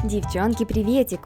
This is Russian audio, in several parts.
Девчонки, приветик!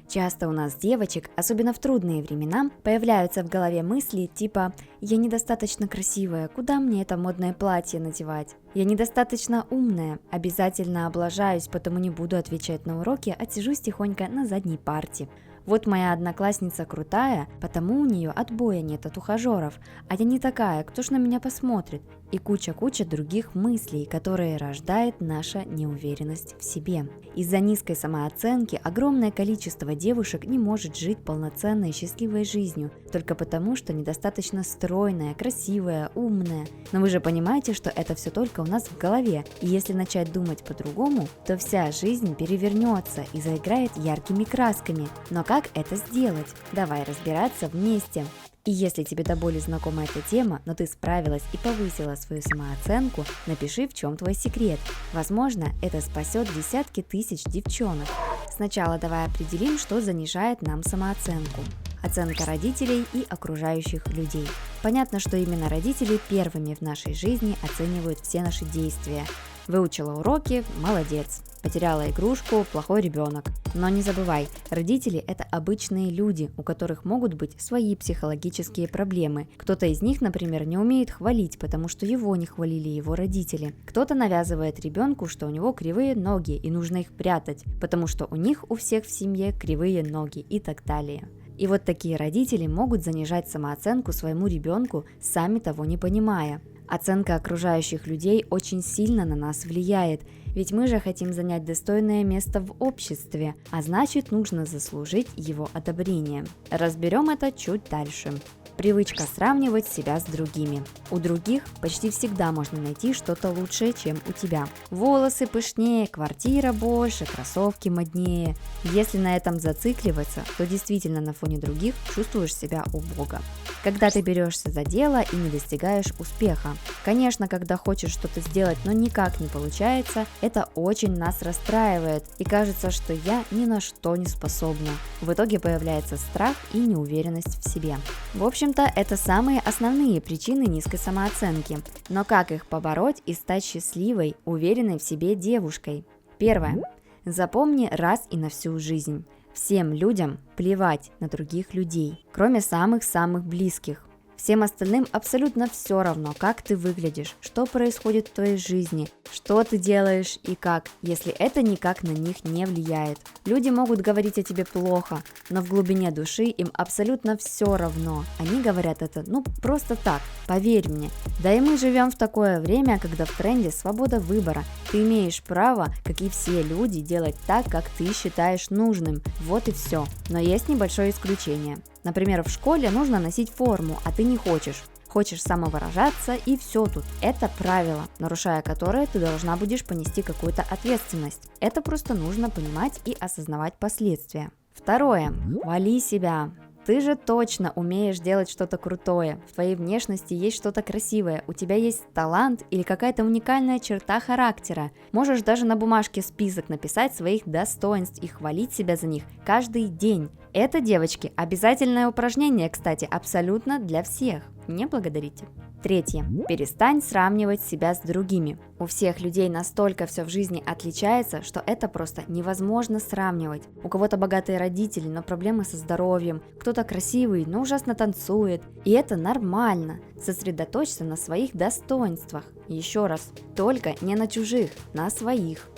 Часто у нас, девочек, особенно в трудные времена, появляются в голове мысли типа «Я недостаточно красивая, куда мне это модное платье надевать?» «Я недостаточно умная, обязательно облажаюсь, потому не буду отвечать на уроки, а сижусь тихонько на задней парте». Вот моя одноклассница крутая, потому у нее отбоя нет от ухажеров, а я не такая, кто ж на меня посмотрит? И куча других мыслей, которые рождает наша неуверенность в себе. Из-за низкой самооценки огромное количество девушек не может жить полноценной счастливой жизнью, только потому, что недостаточно стройная, красивая, умная. Но вы же понимаете, что это все только у нас в голове, и если начать думать по-другому, то вся жизнь перевернется и заиграет яркими красками. Но как это сделать? Давай разбираться вместе. И если тебе до боли знакома эта тема, но ты справилась и повысила свою самооценку, напиши, в чем твой секрет. Возможно, это спасет десятки тысяч девчонок. Сначала давай определим, что занижает нам самооценку. Оценка родителей и окружающих людей. Понятно, что именно родители первыми в нашей жизни оценивают все наши действия. Выучила уроки – молодец. Потеряла игрушку – плохой ребенок. Но не забывай, родители – это обычные люди, у которых могут быть свои психологические проблемы. Кто-то из них, например, не умеет хвалить, потому что его не хвалили его родители. Кто-то навязывает ребенку, что у него кривые ноги и нужно их прятать, потому что у них у всех в семье кривые ноги и так далее. И вот такие родители могут занижать самооценку своему ребенку, сами того не понимая. Оценка окружающих людей очень сильно на нас влияет, ведь мы же хотим занять достойное место в обществе, а значит нужно заслужить его одобрение. Разберем это чуть дальше. Привычка сравнивать себя с другими. У других почти всегда можно найти что-то лучшее, чем у тебя. Волосы пышнее, квартира больше, кроссовки моднее. Если на этом зацикливаться, то действительно на фоне других чувствуешь себя убого. Когда ты берешься за дело и не достигаешь успеха. Конечно, когда хочешь что-то сделать, но никак не получается, это очень нас расстраивает и кажется, что я ни на что не способна. В итоге появляется страх и неуверенность в себе. В общем-то, это самые основные причины низкой самооценки. Но как их побороть и стать счастливой, уверенной в себе девушкой? Первое. Запомни раз и на всю жизнь. Всем людям плевать на других людей, кроме самых-самых близких. Всем остальным абсолютно все равно, как ты выглядишь, что происходит в твоей жизни, что ты делаешь и как, если это никак на них не влияет. Люди могут говорить о тебе плохо, но в глубине души им абсолютно все равно. Они говорят это, просто так, поверь мне. Да и мы живем в такое время, когда в тренде свобода выбора. Ты имеешь право, как и все люди, делать так, как ты считаешь нужным. Вот и все. Но есть небольшое исключение. Например, в школе нужно носить форму, а ты не хочешь. Хочешь самовыражаться, и все тут. Это правило, нарушая которое ты должна будешь понести какую-то ответственность. Это просто нужно понимать и осознавать последствия. Второе. Хвали себя. Ты же точно умеешь делать что-то крутое, в твоей внешности есть что-то красивое, у тебя есть талант или какая-то уникальная черта характера. Можешь даже на бумажке список написать своих достоинств и хвалить себя за них каждый день. Это, девочки, обязательное упражнение, кстати, абсолютно для всех. Не благодарите. Третье. Перестань сравнивать себя с другими. У всех людей настолько все в жизни отличается, что это просто невозможно сравнивать. У кого-то богатые родители, но проблемы со здоровьем, кто-то красивый, но ужасно танцует. И это нормально. Сосредоточься на своих достоинствах. Еще раз, только не на чужих, на своих.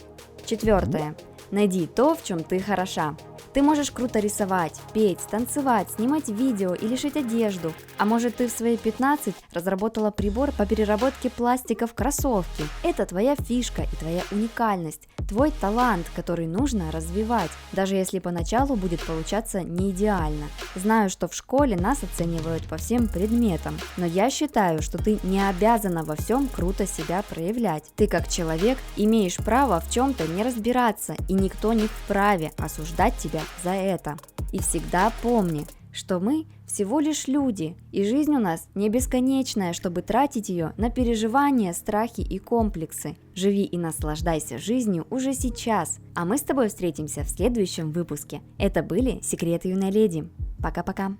Четвертое. Найди то, в чем ты хороша. Ты можешь круто рисовать, петь, танцевать, снимать видео или шить одежду. А может, ты в свои 15 разработала прибор по переработке пластика в кроссовки. Это твоя фишка и твоя уникальность, твой талант, который нужно развивать, даже если поначалу будет получаться не идеально. Знаю, что в школе нас оценивают по всем предметам, но я считаю, что ты не обязана во всем круто себя проявлять. Ты как человек имеешь право в чем-то не разбираться, и никто не вправе осуждать тебя за это. И всегда помни, что мы всего лишь люди, и жизнь у нас не бесконечная, чтобы тратить ее на переживания, страхи и комплексы. Живи и наслаждайся жизнью уже сейчас. А мы с тобой встретимся в следующем выпуске. Это были Секреты юной леди. Пока-пока.